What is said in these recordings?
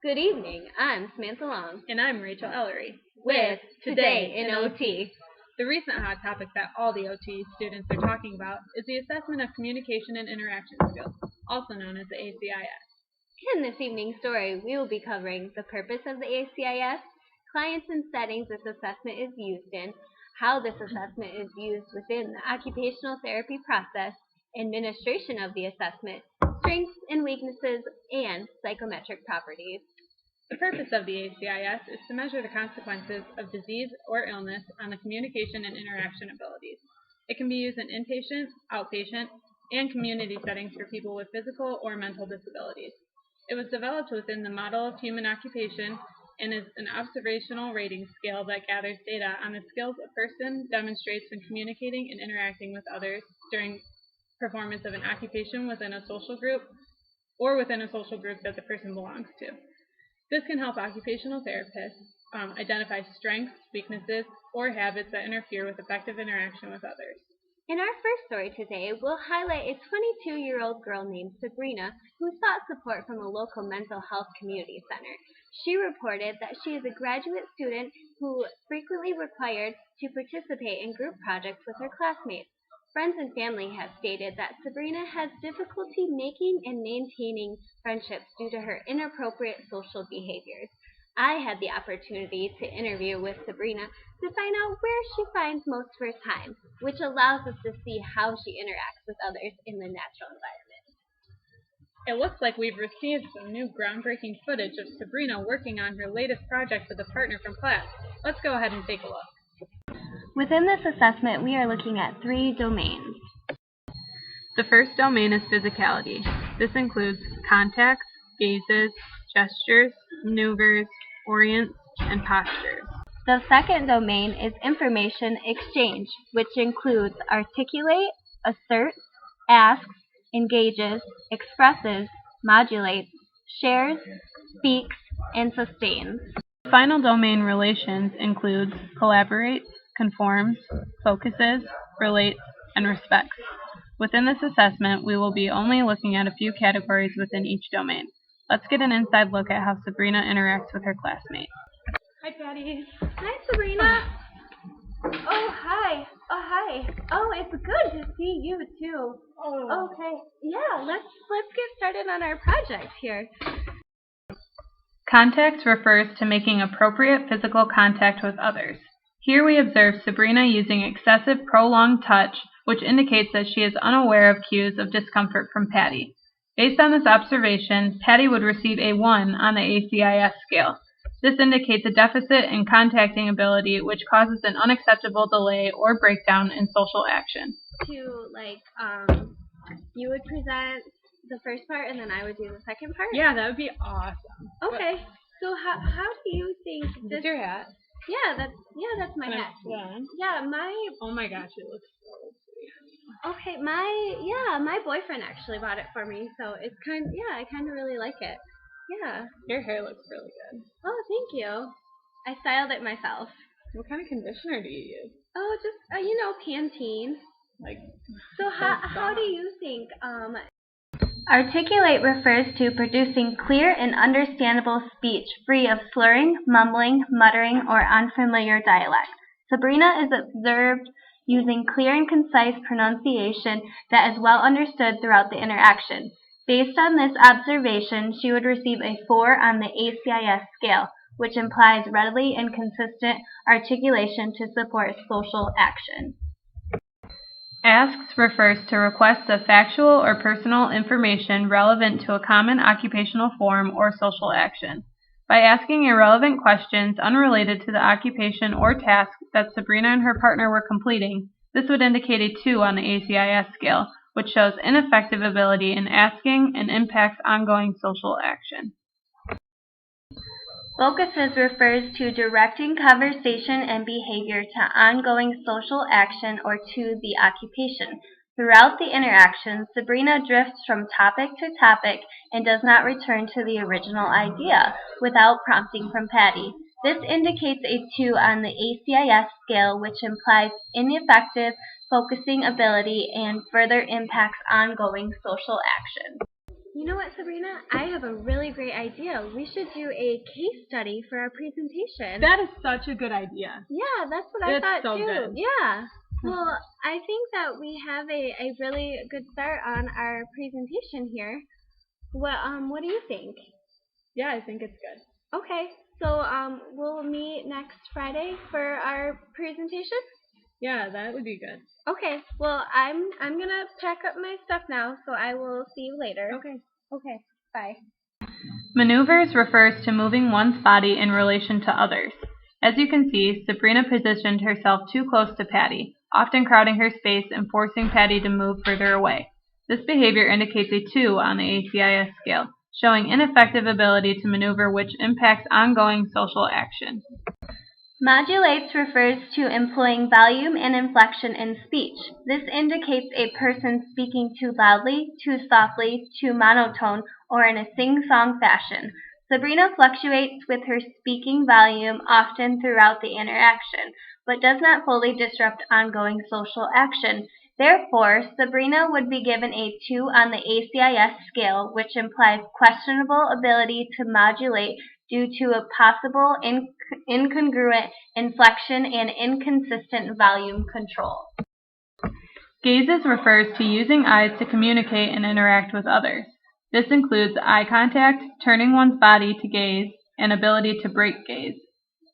Good evening. I'm Samantha Long. And I'm Rachel Ellery. With Today in OT. The recent hot topic that all the OT students are talking about is the assessment of communication and interaction skills, also known as the ACIS. In this evening's story, we will be covering the purpose of the ACIS, clients and settings this assessment is used in, how this assessment is used within the occupational therapy process, administration of the assessment, strengths and weaknesses, and psychometric properties. The purpose of the ACIS is to measure the consequences of disease or illness on the communication and interaction abilities. It can be used in inpatient, outpatient, and community settings for people with physical or mental disabilities. It was developed within the model of human occupation and is an observational rating scale that gathers data on the skills a person demonstrates when communicating and interacting with others during performance of an occupation within a social group or within a social group that the person belongs to. This can help occupational therapists identify strengths, weaknesses, or habits that interfere with effective interaction with others. In our first story today, we'll highlight a 22-year-old girl named Sabrina who sought support from a local mental health community center. She reported that she is a graduate student who frequently required to participate in group projects with her classmates. Friends and family have stated that Sabrina has difficulty making and maintaining friendships due to her inappropriate social behaviors. I had the opportunity to interview with Sabrina to find out where she finds most of her time, which allows us to see how she interacts with others in the natural environment. It looks like we've received some new groundbreaking footage of Sabrina working on her latest project with a partner from class. Let's go ahead and take a look. Within this assessment, we are looking at 3 domains. The first domain is physicality. This includes contacts, gazes, gestures, maneuvers, orients, and postures. The second domain is information exchange, which includes articulate, asserts, asks, engages, expresses, modulates, shares, speaks, and sustains. The final domain, relations, includes collaborates, conforms, focuses, relates, and respects. Within this assessment, we will be only looking at a few categories within each domain. Let's get an inside look at how Sabrina interacts with her classmates. Hi, Patty. Hi, Sabrina. Oh, hi. Oh, hi. Oh, it's good to see you too. Oh. Okay. Yeah, let's get started on our project here. Contact refers to making appropriate physical contact with others. Here we observe Sabrina using excessive prolonged touch, which indicates that she is unaware of cues of discomfort from Patty. Based on this observation, Patty would receive a 1 on the ACIS scale. This indicates a deficit in contacting ability, which causes an unacceptable delay or breakdown in social action. You would present the first part and then I would do the second part? Yeah, that would be awesome. Okay. So how do you think this... Is your hat? Yeah, that's my hat. Yeah, Oh my gosh, it looks so sweet. Okay, my boyfriend actually bought it for me, so it's I kind of really like it. Yeah. Your hair looks really good. Oh, thank you. I styled it myself. What kind of conditioner do you use? Oh, just Pantene. So soft. how do you think Articulate refers to producing clear and understandable speech free of slurring, mumbling, muttering, or unfamiliar dialect. Sabrina is observed using clear and concise pronunciation that is well understood throughout the interaction. Based on this observation, she would receive a 4 on the ACIS scale, which implies readily and consistent articulation to support social action. Asks refers to requests of factual or personal information relevant to a common occupational form or social action. By asking irrelevant questions unrelated to the occupation or task that Sabrina and her partner were completing, this would indicate a 2 on the ACIS scale, which shows ineffective ability in asking and impacts ongoing social action. Focuses refers to directing conversation and behavior to ongoing social action or to the occupation. Throughout the interaction, Sabrina drifts from topic to topic and does not return to the original idea without prompting from Patty. This indicates a 2 on the ACIS scale, which implies ineffective focusing ability and further impacts ongoing social action. You know what, Sabrina, I have a really great idea. We should do a case study for our presentation. That is such a good idea. Yeah, that's what I thought so too. good. Yeah. Well, I think that we have a really good start on our presentation here. What do you think? Yeah, I think it's good. Okay. So we'll meet next Friday for our presentation? Yeah, that would be good. Okay. Well, I'm gonna pack up my stuff now, so I will see you later. Okay. Okay. Bye. Maneuvers refers to moving one's body in relation to others. As you can see, Sabrina positioned herself too close to Patty, often crowding her space and forcing Patty to move further away. This behavior indicates a 2 on the ACIS scale, showing ineffective ability to maneuver which impacts ongoing social action. Modulates refers to employing volume and inflection in speech. This indicates a person speaking too loudly, too softly, too monotone, or in a sing-song fashion. Sabrina fluctuates with her speaking volume often throughout the interaction, but does not fully disrupt ongoing social action. Therefore, Sabrina would be given a 2 on the ACIS scale, which implies questionable ability to modulate due to a possible incongruent inflection and inconsistent volume control. Gazes refers to using eyes to communicate and interact with others. This includes eye contact, turning one's body to gaze, and ability to break gaze.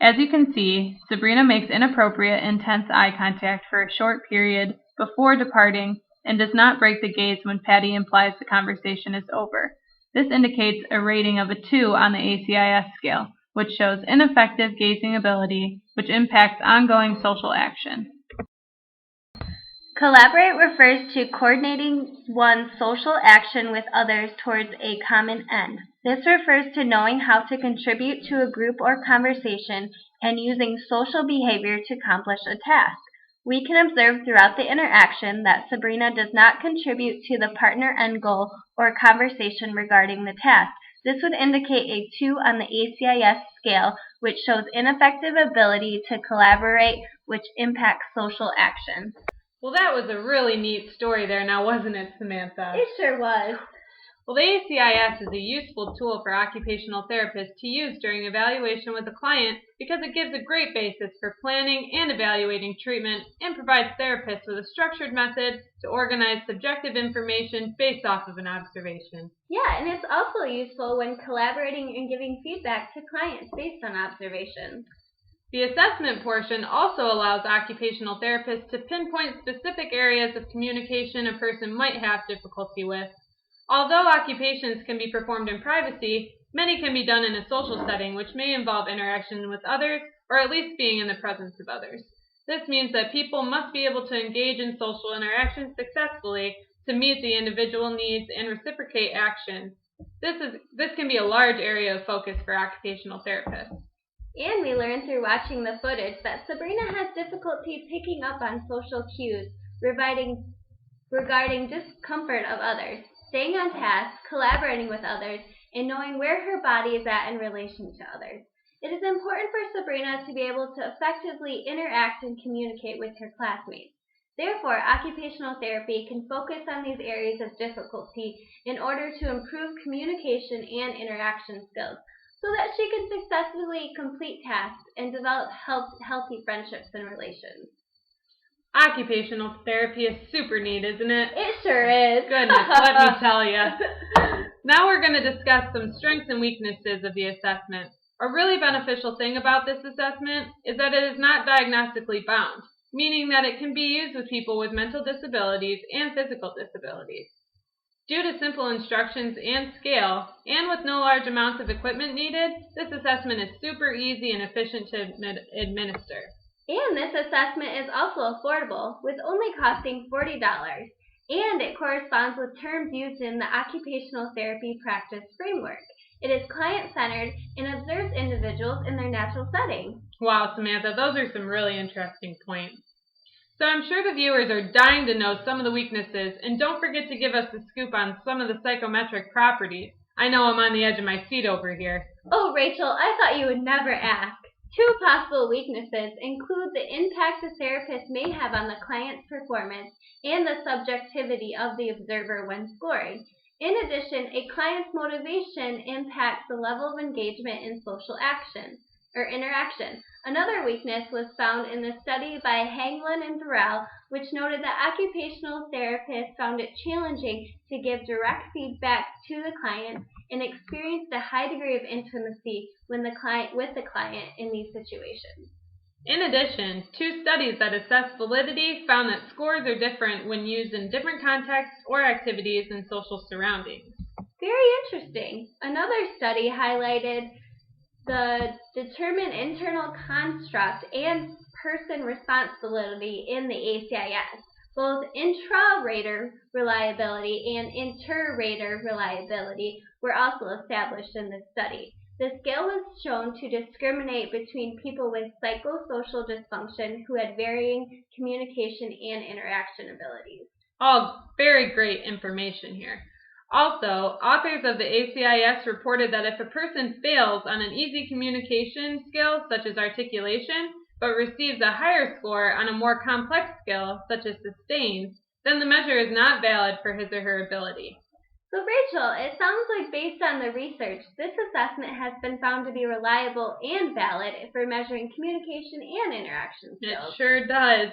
As you can see, Sabrina makes inappropriate, intense eye contact for a short period before departing and does not break the gaze when Patty implies the conversation is over. This indicates a rating of a 2 on the ACIS scale, which shows ineffective gazing ability, which impacts ongoing social action. Collaborate refers to coordinating one's social action with others towards a common end. This refers to knowing how to contribute to a group or conversation and using social behavior to accomplish a task. We can observe throughout the interaction that Sabrina does not contribute to the partner end goal or conversation regarding the task. This would indicate a 2 on the ACIS scale, which shows ineffective ability to collaborate, which impacts social action. Well, that was a really neat story there now, wasn't it, Samantha? It sure was. Well, the ACIS is a useful tool for occupational therapists to use during evaluation with a client because it gives a great basis for planning and evaluating treatment and provides therapists with a structured method to organize subjective information based off of an observation. Yeah, and it's also useful when collaborating and giving feedback to clients based on observations. The assessment portion also allows occupational therapists to pinpoint specific areas of communication a person might have difficulty with. Although occupations can be performed in privacy, many can be done in a social setting, which may involve interaction with others or at least being in the presence of others. This means that people must be able to engage in social interactions successfully to meet the individual needs and reciprocate action. This can be a large area of focus for occupational therapists. And we learned through watching the footage that Sabrina has difficulty picking up on social cues regarding discomfort of others, staying on task, collaborating with others, and knowing where her body is at in relation to others. It is important for Sabrina to be able to effectively interact and communicate with her classmates. Therefore, occupational therapy can focus on these areas of difficulty in order to improve communication and interaction skills, so that she can successfully complete tasks and develop healthy friendships and relations. Occupational therapy is super neat, isn't it? It sure is. Goodness, let me tell you. Now we're going to discuss some strengths and weaknesses of the assessment. A really beneficial thing about this assessment is that it is not diagnostically bound, meaning that it can be used with people with mental disabilities and physical disabilities. Due to simple instructions and scale, and with no large amounts of equipment needed, this assessment is super easy and efficient to administer. And this assessment is also affordable, with only costing $40, and it corresponds with terms used in the Occupational Therapy Practice Framework. It is client-centered and observes individuals in their natural setting. Wow, Samantha, those are some really interesting points. So I'm sure the viewers are dying to know some of the weaknesses, and don't forget to give us the scoop on some of the psychometric properties. I know I'm on the edge of my seat over here. Oh, Rachel, I thought you would never ask. 2 possible weaknesses include the impact a therapist may have on the client's performance and the subjectivity of the observer when scoring. In addition, a client's motivation impacts the level of engagement in social action or interaction. Another weakness was found in the study by Hanglin and Burrell, which noted that occupational therapists found it challenging to give direct feedback to the client and experienced a high degree of intimacy with the client in these situations. In addition, 2 studies that assess validity found that scores are different when used in different contexts or activities and social surroundings. Very interesting. Another study highlighted the determined internal construct and person responsibility in the ACIS. Both intra-rater reliability and inter-rater reliability were also established in this study. The scale was shown to discriminate between people with psychosocial dysfunction who had varying communication and interaction abilities. All very great information here. Also, authors of the ACIS reported that if a person fails on an easy communication skill such as articulation, but receives a higher score on a more complex skill such as sustained, then the measure is not valid for his or her ability. So Rachel, it sounds like based on the research, this assessment has been found to be reliable and valid for measuring communication and interaction skills. It sure does.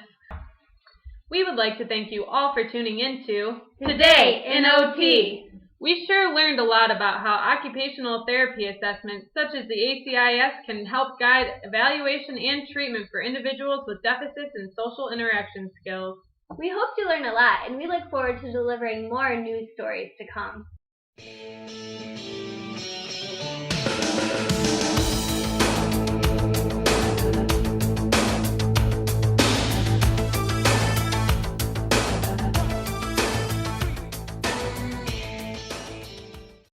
We would like to thank you all for tuning in to Today in OT. We sure learned a lot about how occupational therapy assessments such as the ACIS can help guide evaluation and treatment for individuals with deficits in social interaction skills. We hope you learned a lot, and we look forward to delivering more news stories to come.